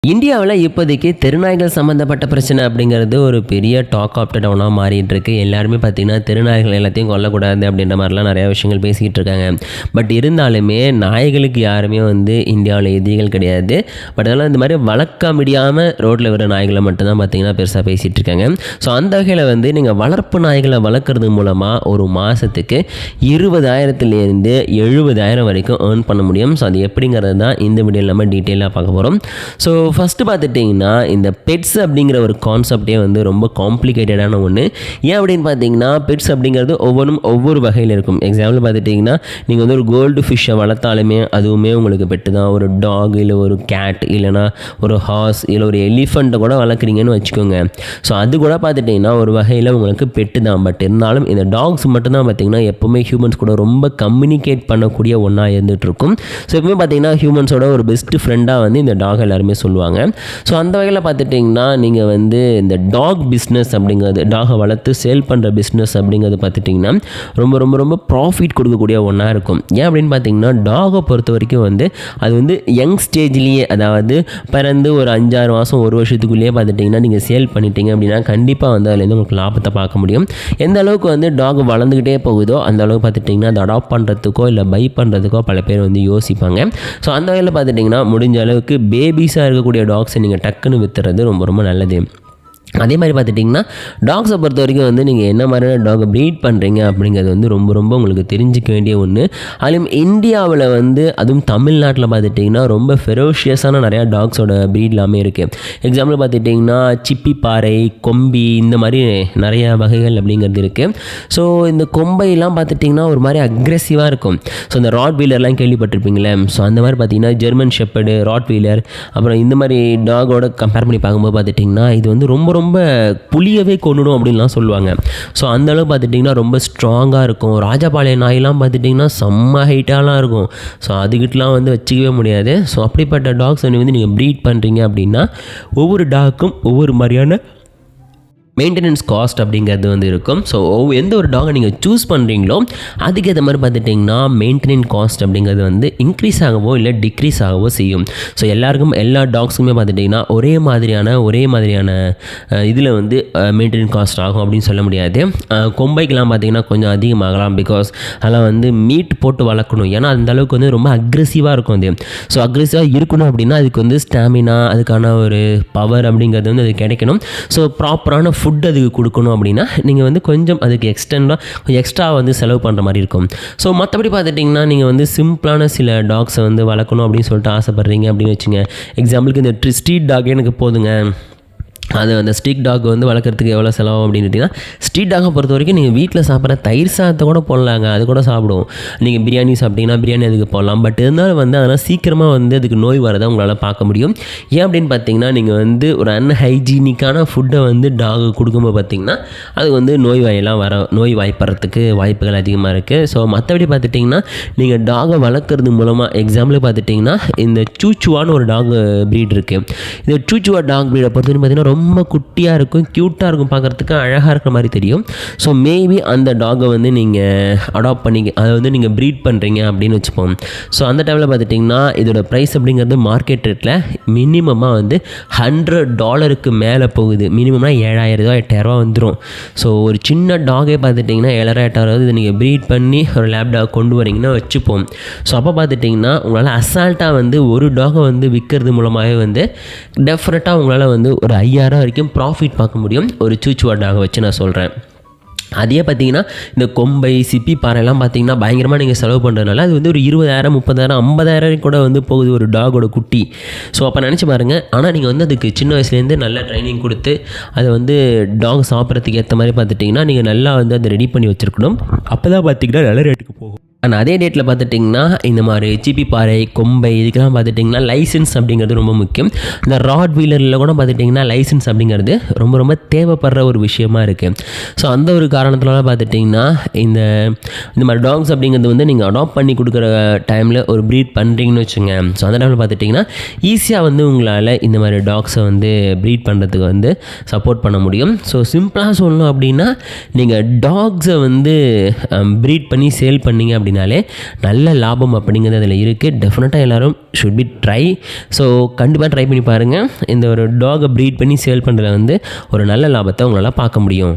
இந்தியாவில் இப்போதைக்கு தெருநாய்கள் சம்மந்தப்பட்ட பிரச்சனை அப்படிங்கிறது ஒரு பெரிய டாக் ஆஃப் த டவுனாக மாறிட்டு இருக்கு. எல்லாருமே பார்த்தீங்கன்னா தெருநாய்கள் எல்லாத்தையும் கொல்லக்கூடாது அப்படின்ற மாதிரிலாம் நிறையா விஷயங்கள் பேசிக்கிட்டு இருக்காங்க. பட் இருந்தாலுமே நாய்களுக்கு யாருமே இந்தியாவில் எதிரிகள் கிடையாது. பட் அதெல்லாம் இந்த மாதிரி வளர்க்க முடியாமல் ரோட்டில் வர நாய்களை மட்டும்தான் பார்த்தீங்கன்னா பெருசாக பேசிகிட்டு இருக்காங்க. ஸோ அந்த வகையில் நீங்கள் வளர்ப்பு நாய்களை வளர்க்குறது மூலமாக ஒரு மாதத்துக்கு 20,000 70,000 வரைக்கும் ஏர்ன் பண்ண முடியும். ஸோ அது எப்படிங்கிறது தான் இந்த வீடியோவில் நம்ம டீட்டெயிலாக பார்க்க போகிறோம். ஸோ ஃபஸ்ட்டு பார்த்துட்டிங்கன்னா இந்த பெட்ஸ் அப்படிங்கிற ஒரு கான்செப்டே ரொம்ப காம்ப்ளிகேட்டடான ஒன்று. ஏன் அப்படின்னு பார்த்தீங்கன்னா பெட்ஸ் அப்படிங்கிறது ஒவ்வொன்றும் ஒவ்வொரு வகையில் இருக்கும். எக்ஸாம்பிள் பார்த்துட்டிங்கன்னா நீங்கள் ஒரு கோல்டு ஃபிஷ்ஷை வளர்த்தாலுமே அதுவுமே உங்களுக்கு பெட்டு தான். ஒரு டாக் இல்லை ஒரு கேட் இல்லைனா ஒரு ஹார்ஸ் இல்லை ஒரு எலிஃபண்ட்டை கூட வளர்க்குறீங்கன்னு வச்சுக்கோங்க. ஸோ அது கூட பார்த்துட்டிங்கன்னா ஒரு வகையில் உங்களுக்கு பெட்டு தான். பட் இருந்தாலும் இந்த டாக்ஸ் மட்டும்தான் பார்த்திங்கன்னா எப்போவுமே ஹியூமன்ஸ் கூட ரொம்ப கம்யூனிகேட் பண்ணக்கூடிய ஒன்றா இருந்துகிட்ருக்கும். ஸோ எப்பவுமே பார்த்திங்கன்னா ஹியூமன்ஸோட ஒரு பெஸ்ட்டு ஃப்ரெண்டாக இந்த டாக் எல்லாருமே சொல்லுவாங்க. ஸோ அந்த வகையில் பார்த்துட்டிங்கன்னா நீங்கள் இந்த டாக் பிஸ்னஸ் அப்படிங்கிறது, டாகை வளர்த்து சேல் பண்ணுற பிஸ்னஸ் அப்படிங்கிறது பார்த்துட்டிங்கன்னா ரொம்ப ரொம்ப ரொம்ப ப்ராஃபிட் கொடுக்கக்கூடிய ஒன்றா இருக்கும். ஏன் அப்படின்னு பார்த்தீங்கன்னா டாகை பொறுத்த வரைக்கும் அது யங் ஸ்டேஜ்லேயே, அதாவது பிறந்து ஒரு 5-6 மாதம் 1 வருஷத்துக்குள்ளேயே பார்த்துட்டிங்கன்னா நீங்கள் சேல் பண்ணிட்டீங்க அப்படின்னா கண்டிப்பாக அதுலேருந்து உங்களுக்கு லாபத்தை பார்க்க முடியும். எந்த அளவுக்கு டாக் வளர்ந்துக்கிட்டே போகுதோ அந்த அளவுக்கு பார்த்துட்டிங்கன்னா அதை அடாப்ட் பண்ணுறதுக்கோ இல்லை பை பண்ணுறதுக்கோ பல பேர் யோசிப்பாங்க. ஸோ அந்த வகையில் பார்த்துட்டிங்கன்னா முடிஞ்ச அளவுக்கு பேபிஸாக இருக்கக்கூடிய டாக்ஸை நீங்கள் டக்குன்னு விற்றுறது ரொம்ப ரொம்ப நல்லது. அதே மாதிரி பார்த்துட்டிங்கன்னா டாக்ஸை பொறுத்த வரைக்கும் நீங்கள் என்ன மாதிரியான டாகை ப்ரீட் பண்ணுறீங்க அப்படிங்கிறது ரொம்ப ரொம்ப உங்களுக்கு தெரிஞ்சிக்க வேண்டிய ஒன்று. அதுலேயும் இந்தியாவில் அதுவும் தமிழ்நாட்டில் பார்த்துட்டிங்கன்னா ரொம்ப ஃபெரோஷியஸான நிறையா டாக்ஸோட ப்ரீட் எல்லாமே இருக்குது. எக்ஸாம்பிள் பார்த்துட்டிங்கன்னா சிப்பி பாறை, கொம்பி, இந்த மாதிரி நிறையா வகைகள் அப்படிங்கிறது இருக்குது. ஸோ இந்த கொம்பையெல்லாம் பார்த்துட்டிங்கன்னா ஒரு மாதிரி அக்ரெசிவாக இருக்கும். ஸோ இந்த ராட் வீலர்லாம் கேள்விப்பட்டிருப்பீங்களே. ஸோ அந்த மாதிரி பார்த்திங்கன்னா ஜெர்மன் ஷெப்பர்டு, ராட் வீலர், அப்புறம் இந்த மாதிரி டாகோட கம்பேர் பண்ணி பார்க்கும்போது பார்த்துட்டிங்கன்னா இது ரொம்ப ரொம்ப புளியவே கொண்டுடும் அப்படின்லாம் சொல்லுவாங்க. ஸோ அந்தளவு பார்த்துட்டிங்கன்னா ரொம்ப ஸ்ட்ராங்காக இருக்கும். ராஜபாளைய நாயெல்லாம் பார்த்துட்டிங்கன்னா செம்ம ஹைட்டாலாம் இருக்கும். ஸோ அதுக்கிட்டலாம் வச்சுக்கவே முடியாது. ஸோ அப்படிப்பட்ட டாக்ஸ் நீங்கள் ப்ரீட் பண்ணுறீங்க அப்படின்னா ஒவ்வொரு டாக்கும் ஒவ்வொரு மாதிரியான மெயின்டெனன்ஸ் காஸ்ட் அப்படிங்கிறது இருக்கும். ஸோ எந்த ஒரு டாகை நீங்கள் சூஸ் பண்ணுறீங்களோ அதுக்கேற்ற மாதிரி பார்த்துட்டிங்கன்னா மெயின்டெனன்ஸ் காஸ்ட் அப்படிங்கிறது இன்க்ரீஸ் ஆகவோ இல்லை டிக்ரீஸ் ஆகவோ செய்யும். ஸோ எல்லா டாக்ஸுக்குமே பார்த்துட்டிங்கன்னா ஒரே மாதிரியான இதில் மெயின்டெனன்ஸ் காஸ்ட் ஆகும் அப்படின்னு சொல்ல முடியாது. கொம்பைக்கெலாம் பார்த்திங்கன்னா கொஞ்சம் அதிகமாகலாம். பிகாஸ் அதெல்லாம் மீட் போட்டு வளர்க்கணும். ஏன்னா அந்தளவுக்கு ரொம்ப அக்ரெசிவாக இருக்கும். ஸோ அக்ரெசிவாக இருக்கணும் அப்படின்னா அதுக்கு ஸ்டாமினா, அதுக்கான ஒரு பவர் அப்படிங்கிறது அது கிடைக்கணும். ஸோ ப்ராப்பரான ஃபுட் அதுக்கு கொடுக்கணும் அப்படின்னா நீங்கள் கொஞ்சம் அதுக்கு எக்ஸ்ட்ரா செலவு பண்ணுற மாதிரி இருக்கும். ஸோ மற்றபடி பார்த்துட்டிங்கன்னா நீங்கள் சிம்பிளான சில டாக்ஸை வளர்க்கணும் அப்படின்னு சொல்லிட்டு ஆசைப்பட்றீங்க அப்படின்னு வச்சுங்க. எக்ஸாம்பிளுக்கு இந்த ஸ்ட்ரீட் டாக் எனக்கு போதுங்க, அது அந்த ஸ்ட்ரீட் டாக் வளர்க்குறதுக்கு எவ்வளோ செலவு அப்படின்னு கேட்டிங்கன்னா ஸ்ட்ரீட் டாகை பொறுத்த வரைக்கும் நீங்கள் வீட்டில் சாப்பிட்ற தயிர் சாதத்தை கூட போடலாங்க. அது கூட சாப்பிடுவோம். நீங்கள் பிரியாணி சாப்பிட்டீங்கன்னா பிரியாணி அதுக்கு போடலாம். பட் இருந்தாலும் அதெல்லாம் சீக்கிரமாக அதுக்கு நோய் வரதை உங்களால் பார்க்க முடியும். ஏன் அப்படின்னு பார்த்தீங்கன்னா நீங்கள் ஒரு அன்ஹைஜீனிக்கான ஃபுட்டை டாகு கொடுக்கும்போது பார்த்திங்கன்னா அது நோய் வாய்ப்படுறதுக்கு வாய்ப்புகள் அதிகமாக இருக்குது. ஸோ மற்றபடி பார்த்துட்டிங்கன்னா நீங்கள் டாகை வளர்க்குறது மூலமாக, எக்ஸாம்பிள் பார்த்துட்டிங்கன்னா இந்த சூச்சுவான்னு ஒரு டாக் ப்ரீட் இருக்குது. இந்த சூச்சுவா டாக் ப்ரீடை பொறுத்த வரைக்கும் பார்த்திங்கன்னா ரொம்ப குட்டியாக இருக்கும், க்யூட்டாக இருக்கும், பார்க்குறதுக்கு அழகாக இருக்கிற மாதிரி தெரியும். ஸோ மேபி அந்த டாகை நீங்கள் அடாப்ட் பண்ணி அதை நீங்கள் ப்ரீட் பண்ணுறீங்க அப்படின்னு வச்சுப்போம். ஸோ அந்த டைமில் பார்த்துட்டிங்கன்னா இதோட ப்ரைஸ் அப்படிங்கிறது மார்க்கெட் ரேட்டில் மினிமமாக $100 மேலே போகுது. மினிமம்னா 7,000 8,000 வந்துடும். ஸோ ஒரு சின்ன டாகே பார்த்துட்டிங்கன்னா 7,000 இது நீங்கள் ப்ரீட் பண்ணி ஒரு லேப் டாக் கொண்டு வரீங்கன்னா வச்சுப்போம். ஸோ அப்போ பார்த்துட்டிங்கன்னா உங்களால் அசால்ட்டாக ஒரு டாகை விற்கிறது மூலமாகவே டெஃபினட்டாக உங்களால் ஒரு 5,000 வரைக்கும் ப்ராஃபிட் பார்க்க முடியும். ஒரு சூச்சுவா டாகை வச்சு நான் சொல்கிறேன். அதே பார்த்திங்கன்னா இந்த கொம்பை, சிப்பி பாறைலாம் பார்த்திங்கன்னா பயங்கரமாக நீங்கள் செலவு பண்ணுறதுனால அது ஒரு 20,000 30,000 50,000 கூட போகுது ஒரு டாகோட குட்டி. ஸோ அப்போ நினச்சி பாருங்கள். ஆனால் நீங்கள் அதுக்கு சின்ன வயசுலேருந்து நல்ல ட்ரைனிங் கொடுத்து அதை டாக் சாப்பிட்றதுக்கு ஏற்ற மாதிரி பார்த்துட்டிங்கன்னா நீங்கள் நல்லா அதை ரெடி பண்ணி வச்சுருக்கணும். அப்போ தான் பார்த்திங்கன்னா நல்ல ரேட்டுக்கு போகும். ஆனால் அதே டேட்டில் பார்த்துட்டிங்கன்னா இந்த மாதிரி சிப்பி பாறை, கொம்பை இதுக்கெல்லாம் பார்த்துட்டிங்கன்னா லைசன்ஸ் அப்படிங்கிறது ரொம்ப முக்கியம். இந்த ராட் வீலரில் கூட பார்த்துட்டிங்கன்னா லைசன்ஸ் அப்படிங்கிறது ரொம்ப ரொம்ப தேவைப்படுற ஒரு விஷயமா இருக்குது. ஸோ அந்த ஒரு காரணத்தினால பார்த்துட்டிங்கன்னா இந்த மாதிரி டாக்ஸ் அப்படிங்கிறது நீங்கள் அடாப்ட் பண்ணி கொடுக்குற டைமில் ஒரு ப்ரீட் பண்ணுறீங்கன்னு வச்சுங்க. ஸோ அந்த டைமில் பார்த்துட்டிங்கன்னா ஈஸியாக உங்களால் இந்த மாதிரி டாக்ஸை ப்ரீட் பண்ணுறதுக்கு சப்போர்ட் பண்ண முடியும். ஸோ சிம்பிளாக சொல்லணும் அப்படின்னா நீங்கள் டாக்ஸை ப்ரீட் பண்ணி சேல் பண்ணிங்க அப்படின்னாலே நல்ல லாபம் அப்படிங்கிறது அதில் இருக்குது. டெஃபினட்டாக எல்லோரும் ஷுட் பி ட்ரை. ஸோ கண்டிப்பாக ட்ரை பண்ணி பாருங்கள். இந்த ஒரு டாகை ப்ரீட் பண்ணி சேல் பண்ணுறதுல வந்து ஒரு நல்ல லாபத்தை உங்களால் பார்க்க முடியும்.